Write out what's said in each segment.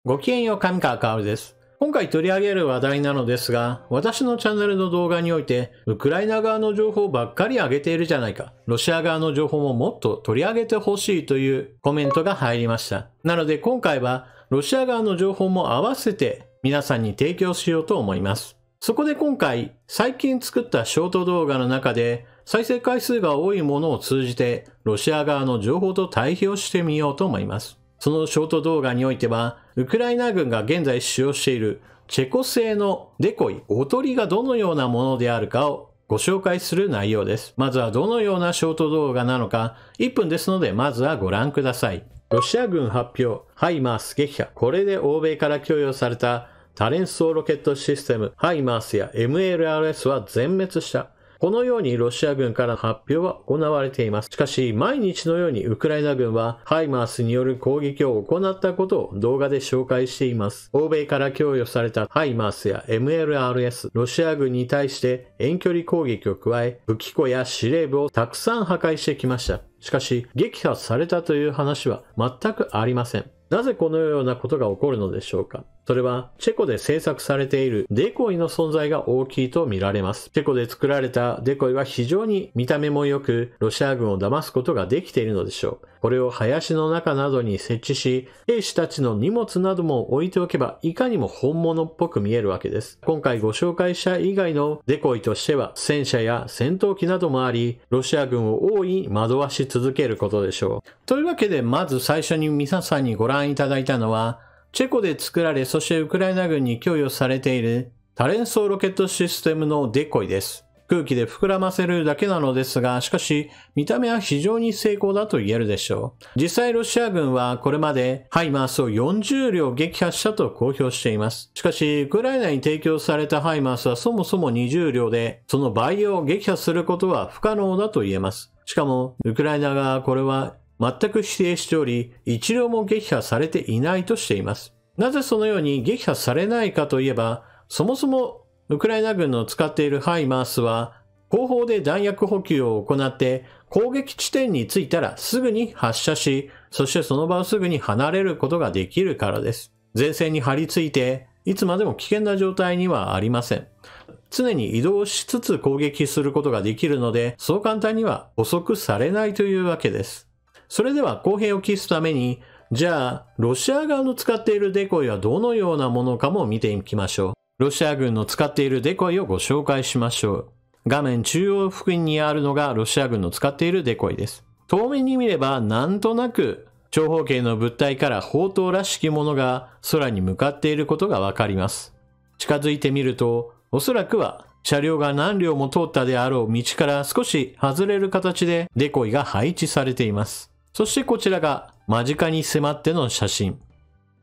ごきげんよう、上川かおるです。今回取り上げる話題なのですが、私のチャンネルの動画において、ウクライナ側の情報ばっかり上げているじゃないか。ロシア側の情報ももっと取り上げてほしいというコメントが入りました。なので今回は、ロシア側の情報も合わせて皆さんに提供しようと思います。そこで今回、最近作ったショート動画の中で、再生回数が多いものを通じて、ロシア側の情報と対比をしてみようと思います。そのショート動画においては、ウクライナ軍が現在使用しているチェコ製のデコイ、おとりがどのようなものであるかをご紹介する内容です。まずはどのようなショート動画なのか、1分ですのでまずはご覧ください。ロシア軍発表、ハイマース撃破。これで欧米から供与された多連装ロケットシステム、ハイマースや MLRS は全滅した。このようにロシア軍から発表は行われています。しかし、毎日のようにウクライナ軍はハイマースによる攻撃を行ったことを動画で紹介しています。欧米から供与されたハイマースや MLRS、ロシア軍に対して遠距離攻撃を加え、武器庫や司令部をたくさん破壊してきました。しかし、撃破されたという話は全くありません。なぜこのようなことが起こるのでしょうか。それは、チェコで製作されているデコイの存在が大きいと見られます。チェコで作られたデコイは非常に見た目も良く、ロシア軍を騙すことができているのでしょう。これを林の中などに設置し、兵士たちの荷物なども置いておけば、いかにも本物っぽく見えるわけです。今回ご紹介した以外のデコイとしては、戦車や戦闘機などもあり、ロシア軍を大いに惑わし続けることでしょう。というわけで、まず最初に皆さんにご覧いただいたのは、チェコで作られ、そしてウクライナ軍に供与されている多連装ロケットシステムのデコイです。空気で膨らませるだけなのですが、しかし見た目は非常に成功だと言えるでしょう。実際ロシア軍はこれまでハイマースを40両撃破したと公表しています。しかしウクライナに提供されたハイマースはそもそも20両で、その倍を撃破することは不可能だと言えます。しかもウクライナがこれは全く否定しており、一両も撃破されていないとしています。なぜそのように撃破されないかといえば、そもそもウクライナ軍の使っているハイマースは、後方で弾薬補給を行って攻撃地点に着いたらすぐに発射し、そしてその場をすぐに離れることができるからです。前線に張り付いて、いつまでも危険な状態にはありません。常に移動しつつ攻撃することができるので、そう簡単には捕捉されないというわけです。それでは公平を期すために、じゃあ、ロシア側の使っているデコイはどのようなものかも見ていきましょう。ロシア軍の使っているデコイをご紹介しましょう。画面中央付近にあるのがロシア軍の使っているデコイです。遠目に見ればなんとなく長方形の物体から砲塔らしきものが空に向かっていることがわかります。近づいてみると、おそらくは車両が何両も通ったであろう道から少し外れる形でデコイが配置されています。そしてこちらが間近に迫っての写真。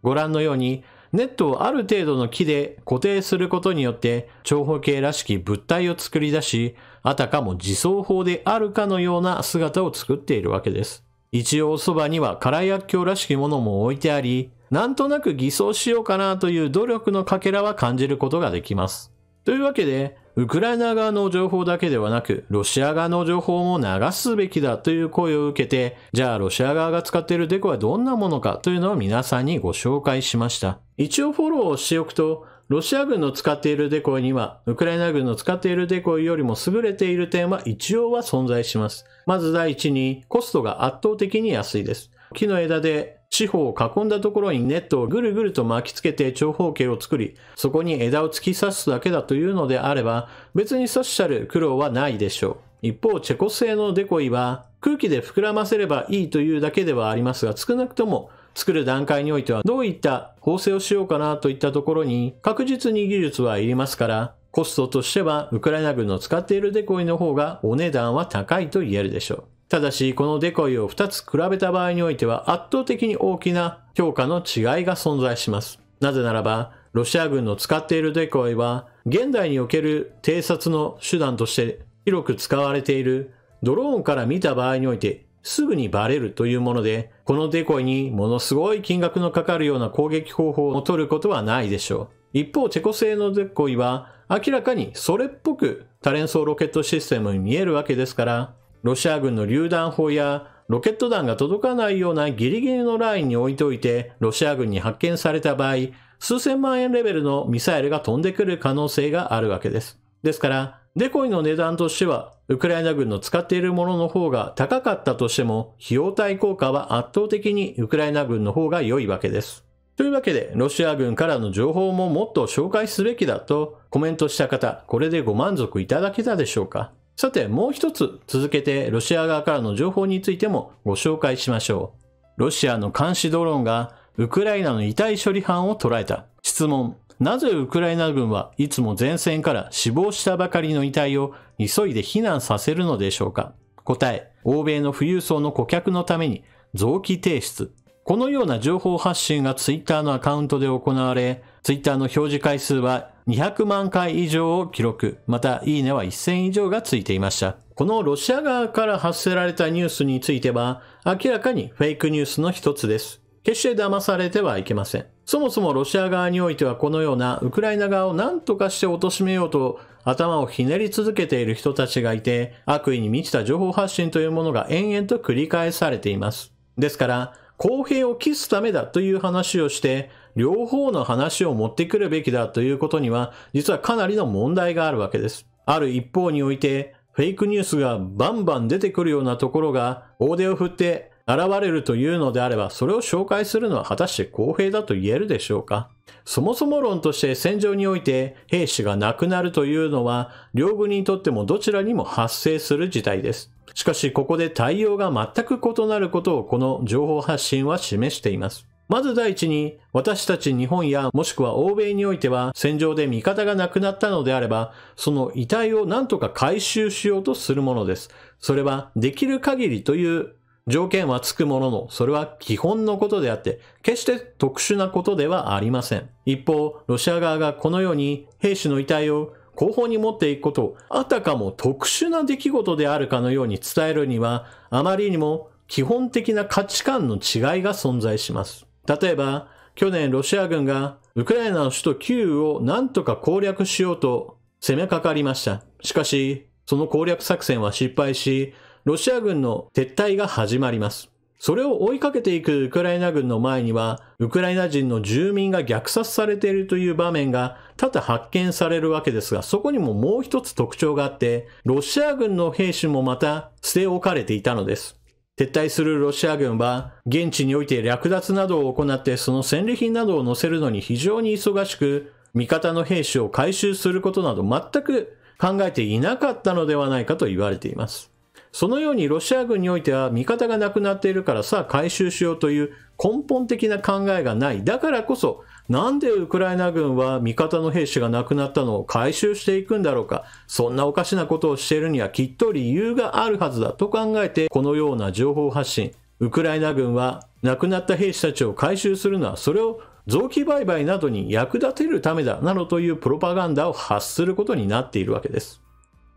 ご覧のようにネットをある程度の木で固定することによって長方形らしき物体を作り出し、あたかも自走砲であるかのような姿を作っているわけです。一応そばには空薬莢らしきものも置いてあり、なんとなく偽装しようかなという努力のかけらは感じることができます。というわけで、ウクライナ側の情報だけではなく、ロシア側の情報も流すべきだという声を受けて、じゃあロシア側が使っているデコはどんなものかというのを皆さんにご紹介しました。一応フォローをしておくと、ロシア軍の使っているデコイには、ウクライナ軍の使っているデコイよりも優れている点は一応は存在します。まず第一に、コストが圧倒的に安いです。木の枝で四方を囲んだところにネットをぐるぐると巻きつけて長方形を作り、そこに枝を突き刺すだけだというのであれば、別に刺したる苦労はないでしょう。一方、チェコ製のデコイは、空気で膨らませればいいというだけではありますが、少なくとも作る段階においては、どういった縫製をしようかなといったところに、確実に技術はいりますから、コストとしては、ウクライナ軍の使っているデコイの方がお値段は高いと言えるでしょう。ただし、このデコイを2つ比べた場合においては圧倒的に大きな評価の違いが存在します。なぜならば、ロシア軍の使っているデコイは、現代における偵察の手段として広く使われているドローンから見た場合において、すぐにバレるというもので、このデコイにものすごい金額のかかるような攻撃方法を取ることはないでしょう。一方、チェコ製のデコイは、明らかにそれっぽく多連装ロケットシステムに見えるわけですから、ロシア軍の榴弾砲やロケット弾が届かないようなギリギリのラインに置いておいて、ロシア軍に発見された場合、数千万円レベルのミサイルが飛んでくる可能性があるわけです。ですから、デコイの値段としては、ウクライナ軍の使っているものの方が高かったとしても、費用対効果は圧倒的にウクライナ軍の方が良いわけです。というわけで、ロシア軍からの情報ももっと紹介すべきだとコメントした方、これでご満足いただけたでしょうか。さて、もう一つ続けてロシア側からの情報についてもご紹介しましょう。ロシアの監視ドローンがウクライナの遺体処理班を捉えた。質問。なぜウクライナ軍はいつも前線から死亡したばかりの遺体を急いで避難させるのでしょうか。答え。欧米の富裕層の顧客のために臓器提出。このような情報発信がツイッターのアカウントで行われ、ツイッターの表示回数は200万回以上を記録、またいいねは1000以上がついていました。このロシア側から発せられたニュースについては、明らかにフェイクニュースの一つです。決して騙されてはいけません。そもそもロシア側においてはこのようなウクライナ側を何とかして貶めようと頭をひねり続けている人たちがいて、悪意に満ちた情報発信というものが延々と繰り返されています。ですから、公平を期すためだという話をして、両方の話を持ってくるべきだということには、実はかなりの問題があるわけです。ある一方において、フェイクニュースがバンバン出てくるようなところが、大手を振って現れるというのであれば、それを紹介するのは果たして公平だと言えるでしょうか。そもそも論として戦場において兵士が亡くなるというのは、両軍にとってもどちらにも発生する事態です。しかしここで対応が全く異なることをこの情報発信は示しています。まず第一に、私たち日本やもしくは欧米においては戦場で味方が亡くなったのであれば、その遺体を何とか回収しようとするものです。それはできる限りという条件はつくものの、それは基本のことであって、決して特殊なことではありません。一方、ロシア側がこのように兵士の遺体を後方に持っていくことをあたかも特殊な出来事であるかのように伝えるには、あまりにも基本的な価値観の違いが存在します。例えば、去年ロシア軍がウクライナの首都キーウを何とか攻略しようと攻めかかりました。しかし、その攻略作戦は失敗し、ロシア軍の撤退が始まります。それを追いかけていくウクライナ軍の前には、ウクライナ人の住民が虐殺されているという場面が多々発見されるわけですが、そこにももう一つ特徴があって、ロシア軍の兵士もまた捨て置かれていたのです。撤退するロシア軍は、現地において略奪などを行ってその戦利品などを載せるのに非常に忙しく、味方の兵士を回収することなど全く考えていなかったのではないかと言われています。そのようにロシア軍においては味方がなくなっているからさあ回収しようという根本的な考えがない。だからこそ、なんでウクライナ軍は味方の兵士が亡くなったのを回収していくんだろうか。そんなおかしなことをしているにはきっと理由があるはずだと考えて、このような情報発信。ウクライナ軍は亡くなった兵士たちを回収するのはそれを臓器売買などに役立てるためだなどというプロパガンダを発することになっているわけです。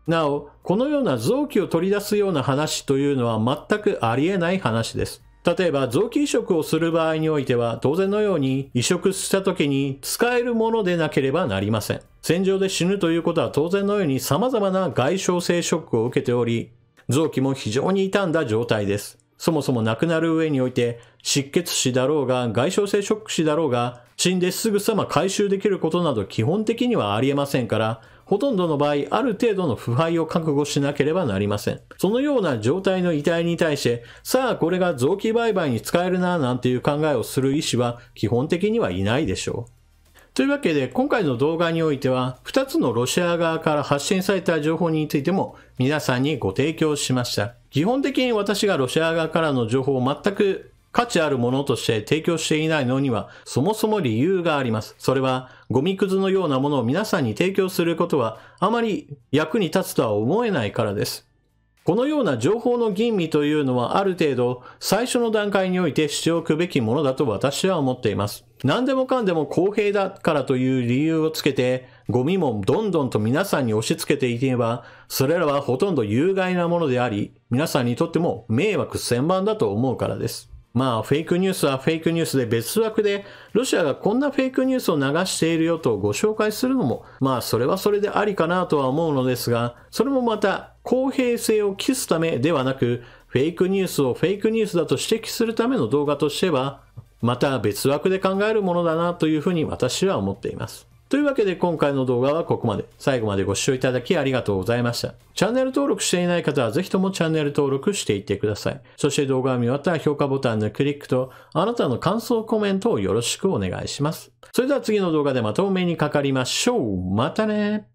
なお、このような臓器を取り出すような話というのは全くありえない話です。例えば臓器移植をする場合においては当然のように移植した時に使えるものでなければなりません。戦場で死ぬということは当然のように様々な外傷性ショックを受けており、臓器も非常に傷んだ状態です。そもそも亡くなる上において失血死だろうが外傷性ショック死だろうが死んですぐさま回収できることなど基本的にはありえませんから、ほとんどの場合ある程度の腐敗を覚悟しなければなりません。そのような状態の遺体に対してさあこれが臓器売買に使えるななんていう考えをする医師は基本的にはいないでしょう。というわけで今回の動画においては2つのロシア側から発信された情報についても皆さんにご提供しました。基本的に私がロシア側からの情報を全く価値あるものとして提供していないのにはそもそも理由があります。それはゴミくずのようなものを皆さんに提供することはあまり役に立つとは思えないからです。このような情報の吟味というのはある程度最初の段階においてしておくべきものだと私は思っています。何でもかんでも公平だからという理由をつけてゴミもどんどんと皆さんに押し付けていけばそれらはほとんど有害なものであり皆さんにとっても迷惑千万だと思うからです。まあフェイクニュースはフェイクニュースで別枠でロシアがこんなフェイクニュースを流しているよとご紹介するのもまあそれはそれでありかなとは思うのですが、それもまた公平性を期すためではなくフフェイクニュースをフェイクニュースだと指摘するための動画としては、また別枠で考えるものだなというふうに私は思っています。というわけで今回の動画はここまで。最後までご視聴いただきありがとうございました。チャンネル登録していない方はぜひともチャンネル登録していってください。そして動画を見終わったら評価ボタンのクリックとあなたの感想コメントをよろしくお願いします。それでは次の動画でまたお目にかかりましょう。またね。